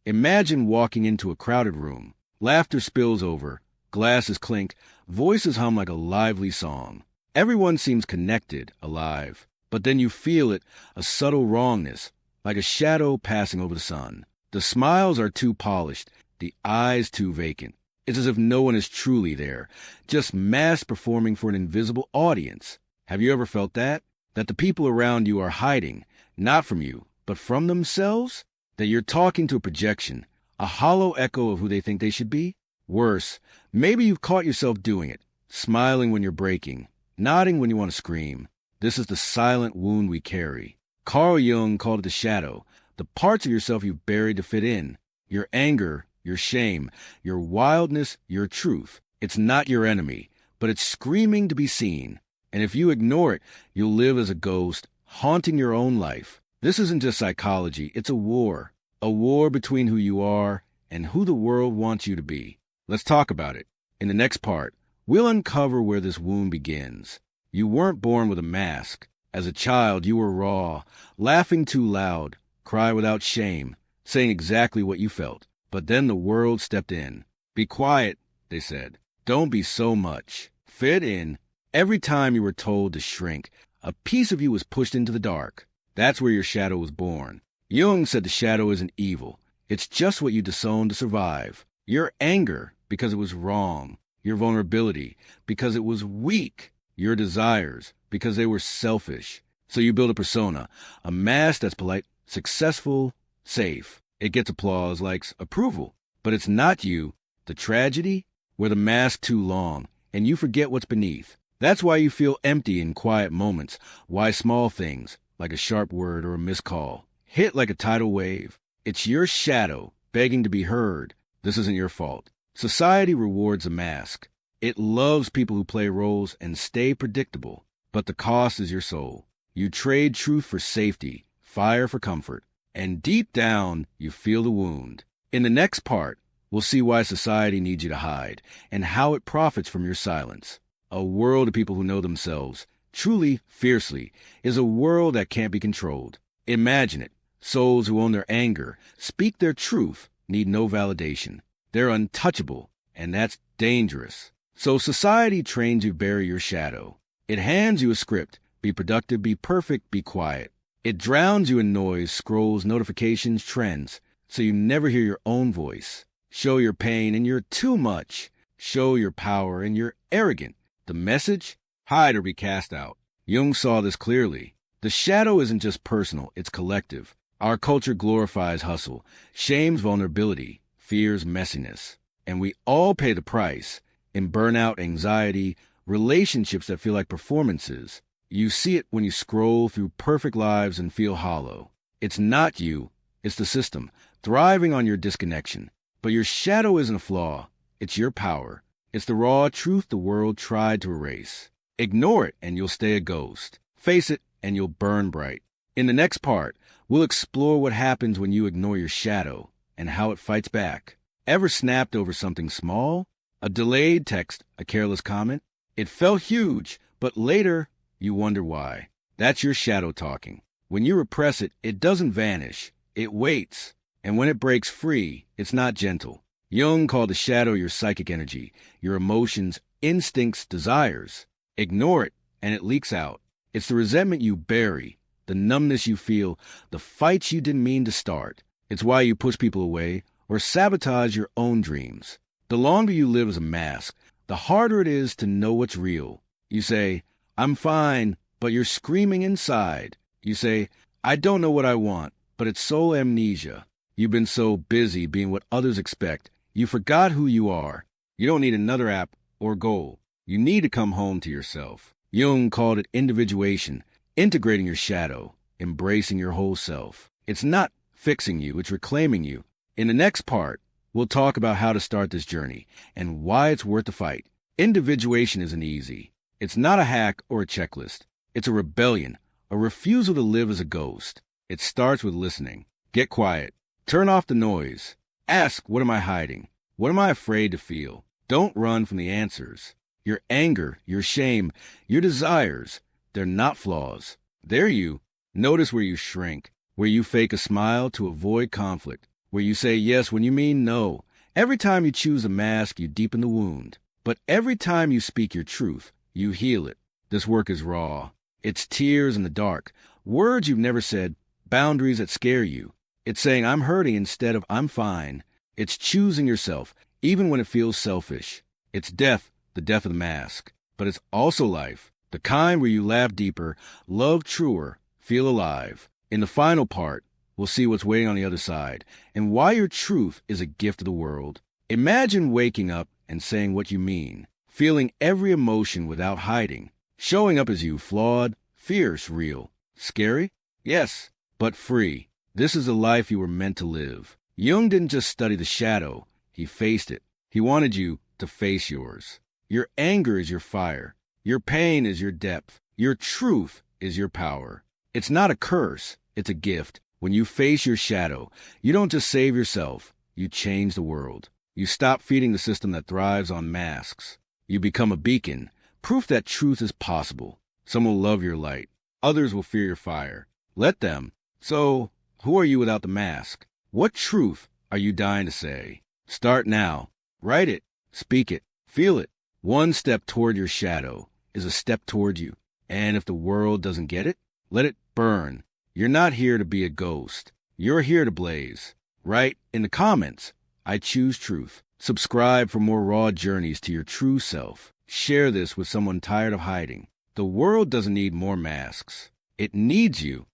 Imagine walking into a crowded room. Laughter spills over, glasses clink, voices hum like a lively song. Everyone seems connected, alive. But then you feel it, a subtle wrongness, like a shadow passing over the sun. The smiles are too polished, the eyes too vacant. It's as if no one is truly there, just mass performing for an invisible audience. Have you ever felt that? That the people around you are hiding, not from you, but from themselves? That you're talking to a projection, a hollow echo of who they think they should be? Worse, maybe you've caught yourself doing it, smiling when you're breaking, nodding when you want to scream. This is the silent wound we carry. Carl Jung called it the shadow, the parts of yourself you've buried to fit in. Your anger, your shame, your wildness, your truth. It's not your enemy, but it's screaming to be seen. And if you ignore it, you'll live as a ghost, haunting your own life. This isn't just psychology, it's a war between who you are and who the world wants you to be. Let's talk about it. In the next part, we'll uncover where this wound begins. You weren't born with a mask. As a child, you were raw, laughing too loud, cry without shame, saying exactly what you felt. But then the world stepped in. Be quiet, they said. Don't be so much. Fit in. Every time you were told to shrink, a piece of you was pushed into the dark. That's where your shadow was born. Jung said the shadow isn't evil. It's just what you disowned to survive. Your anger, because it was wrong. Your vulnerability, because it was weak. Your desires, because they were selfish. So you build a persona, a mask that's polite, successful, safe. It gets applause, likes, approval. But it's not you. The tragedy? Wear the mask too long, and you forget what's beneath. That's why you feel empty in quiet moments. Why small things, like a sharp word or a missed call, hit like a tidal wave. It's your shadow, begging to be heard. This isn't your fault. Society rewards a mask. It loves people who play roles and stay predictable. But the cost is your soul. You trade truth for safety, fire for comfort. And deep down, you feel the wound. In the next part, we'll see why society needs you to hide and how it profits from your silence. A world of people who know themselves, truly, fiercely, is a world that can't be controlled. Imagine it. Souls who own their anger, speak their truth, need no validation. They're untouchable, and that's dangerous. So society trains you to bury your shadow. It hands you a script. Be productive, be perfect, be quiet. It drowns you in noise, scrolls, notifications, trends, so you never hear your own voice. Show your pain and you're too much. Show your power and you're arrogant. The message? Hide or be cast out. Jung saw this clearly. The shadow isn't just personal, it's collective. Our culture glorifies hustle, shames vulnerability, fears messiness. And we all pay the price in burnout, anxiety, relationships that feel like performances. You see it when you scroll through perfect lives and feel hollow. It's not you, it's the system, thriving on your disconnection. But your shadow isn't a flaw, it's your power. It's the raw truth the world tried to erase. Ignore it and you'll stay a ghost. Face it and you'll burn bright. In the next part, we'll explore what happens when you ignore your shadow and how it fights back. Ever snapped over something small? A delayed text, a careless comment? It felt huge, but later you wonder why. That's your shadow talking. When you repress it, it doesn't vanish. It waits. And when it breaks free, it's not gentle. Jung called the shadow your psychic energy, your emotions, instincts, desires. Ignore it, and it leaks out. It's the resentment you bury, the numbness you feel, the fights you didn't mean to start. It's why you push people away or sabotage your own dreams. The longer you live as a mask, the harder it is to know what's real. You say, I'm fine, but you're screaming inside. You say, I don't know what I want, but it's soul amnesia. You've been so busy being what others expect, you forgot who you are. You don't need another app or goal. You need to come home to yourself. Jung called it individuation, integrating your shadow, embracing your whole self. It's not fixing you, it's reclaiming you. In the next part, we'll talk about how to start this journey and why it's worth the fight. Individuation isn't easy. It's not a hack or a checklist. It's a rebellion, a refusal to live as a ghost. It starts with listening. Get quiet. Turn off the noise. Ask, what am I hiding? What am I afraid to feel? Don't run from the answers. Your anger, your shame, your desires, they're not flaws. They're you. Notice where you shrink, where you fake a smile to avoid conflict, where you say yes when you mean no. Every time you choose a mask, you deepen the wound. But every time you speak your truth, you heal it. This work is raw. It's tears in the dark, words you've never said, boundaries that scare you. It's saying I'm hurting instead of I'm fine. It's choosing yourself, even when it feels selfish. It's death, the death of the mask. But it's also life, the kind where you laugh deeper, love truer, feel alive. In the final part, we'll see what's waiting on the other side and why your truth is a gift to the world. Imagine waking up and saying what you mean, feeling every emotion without hiding, showing up as you, flawed, fierce, real, scary, yes, but free. This is the life you were meant to live. Jung didn't just study the shadow, he faced it. He wanted you to face yours. Your anger is your fire. Your pain is your depth. Your truth is your power. It's not a curse, it's a gift. When you face your shadow, you don't just save yourself, you change the world. You stop feeding the system that thrives on masks. You become a beacon, proof that truth is possible. Some will love your light. Others will fear your fire. Let them. So, who are you without the mask? What truth are you dying to say? Start now. Write it. Speak it. Feel it. One step toward your shadow is a step toward you. And if the world doesn't get it, let it burn. You're not here to be a ghost. You're here to blaze. Write in the comments, I choose truth. Subscribe for more raw journeys to your true self. Share this with someone tired of hiding. The world doesn't need more masks. It needs you.